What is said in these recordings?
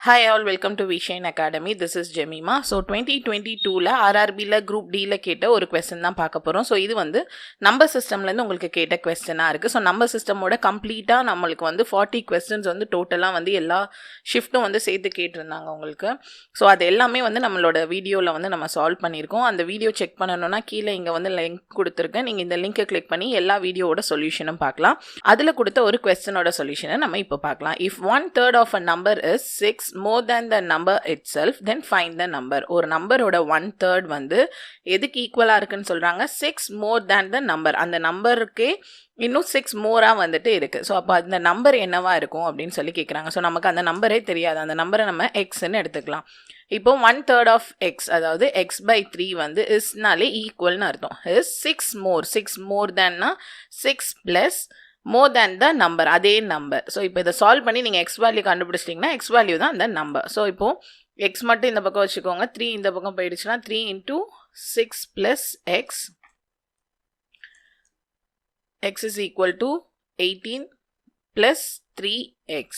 Hi all, welcome to Vishane Academy. This is Jemima. So 2022ல RRBல Group Dல கேட்ட ஒரு question தான் பார்க்க போறோம். ஸோ இது வந்து நம்பர் சிஸ்டம்லேருந்து உங்களுக்கு கேட்ட கொஸ்டினாக இருக்குது. ஸோ நம்பர் சிஸ்டமோட கம்ப்ளீட்டாக நம்மளுக்கு வந்து 40 கொஸ்டின்ஸ் வந்து டோட்டலாக வந்து எல்லா ஷிஃப்ட்டும் வந்து சேர்த்து கேட்டிருந்தாங்க உங்களுக்கு. ஸோ அது எல்லாமே வந்து நம்மளோட வீடியோவில் வந்து நம்ம சால்வ் பண்ணியிருக்கோம். அந்த வீடியோ செக் பண்ணணும்னா கீழே இங்கே வந்து லிங்க் கொடுத்துருக்கேன். நீங்கள் இந்த லிங்கை கிளிக் பண்ணி எல்லா வீடியோவோட சொல்யூஷனும் பார்க்கலாம். அதில் கொடுத்த ஒரு கொஸ்டினோட சொல்யூஷனை நம்ம இப்போ பார்க்கலாம். If 1/3 of a number is 6 more than the number itself, then find the number. ஒரு நம்பரோட 1/3 வந்து எதுக்கு ஈக்குவலா இருக்குன்னு சொல்றாங்க? 6 more than the number. அந்த நம்பருக்கே இன்னும் 6 மோரா வந்துட்டு இருக்கு. ஸோ அப்போ அந்த நம்பர் என்னவா இருக்கும் அப்படின்னு சொல்லி கேட்குறாங்க. ஸோ நமக்கு அந்த நம்பரே தெரியாது. அந்த நம்பரை நம்ம எக்ஸ்ன்னு எடுத்துக்கலாம். இப்போ 1/3 ஆஃப் எக்ஸ், அதாவது x/3 வந்து இஸ்னாலே ஈக்குவல்னு அர்த்தம். இஸ் 6 மோர் தேன்னா 6 + மோர் தேன் த நம்பர், அதே நம்பர். ஸோ இப்போ இதை சால்வ் பண்ணி நீங்கள் எக்ஸ் வேல்யூ கண்டுபிடிச்சிட்டிங்கன்னா எக்ஸ் வேல்யூ தான் அந்த நம்பர். ஸோ இப்போது எக்ஸ் மட்டும் இந்த பக்கம் வச்சுக்கோங்க. 3 இந்த பக்கம் போயிடுச்சுன்னா 3 × 6 + X, X is equal to 18 + 3x.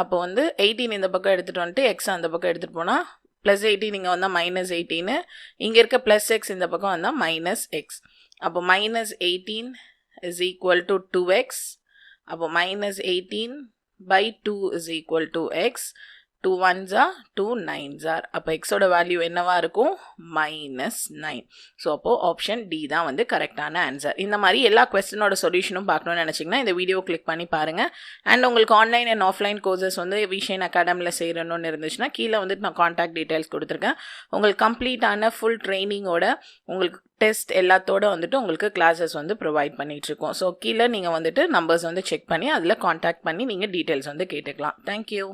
அப்போ வந்து 18 இந்த பக்கம் எடுத்துகிட்டு வந்துட்டு எக்ஸ் அந்த பக்கம் எடுத்துகிட்டு போனால் +18 இங்கே வந்தால் -18, இங்கே இருக்க +x இந்த பக்கம் வந்தால் -x. அப்போ -18 is equal to 2x. அப்போ -18/2 is equal to x. 2 1s are 2 9s are. அப்போ எக்ஸோட வேல்யூ என்னவா இருக்கும்? -9. ஸோ அப்போது ஆப்ஷன் டி தான் வந்து கரெக்டான ஆன்சர். இந்த மாதிரி எல்லா கொஸ்டினோட சொல்யூஷனும் பார்க்கணும்னு நினச்சிங்கன்னா இந்த வீடியோ கிளிக் பண்ணி பாருங்கள். அண்ட் உங்களுக்கு ஆன்லைன் அண்ட் ஆஃப்லைன் கோர்சஸ் வந்து விஷன் அகாடமியில் செய்யணும்னு இருந்துச்சுன்னா கீழே வந்துட்டு நான் காண்டாக்ட் டீட்டெயில்ஸ் கொடுத்துருக்கேன். உங்களுக்கு கம்ப்ளீட்டான ஃபுல் ட்ரைனிங்கோட உங்களுக்கு டெஸ்ட் எல்லாத்தோட வந்துட்டு உங்களுக்கு கிளாஸஸ் வந்து ப்ரொவைட் பண்ணிகிட்ருக்கோம். ஸோ கீழே நீங்கள் வந்துட்டு நம்பர்ஸ் வந்து செக் பண்ணி அதில் காண்டாக்ட் பண்ணி நீங்கள் டீட்டெயில்ஸ் வந்து கேட்டுக்கலாம். தேங்க்யூ.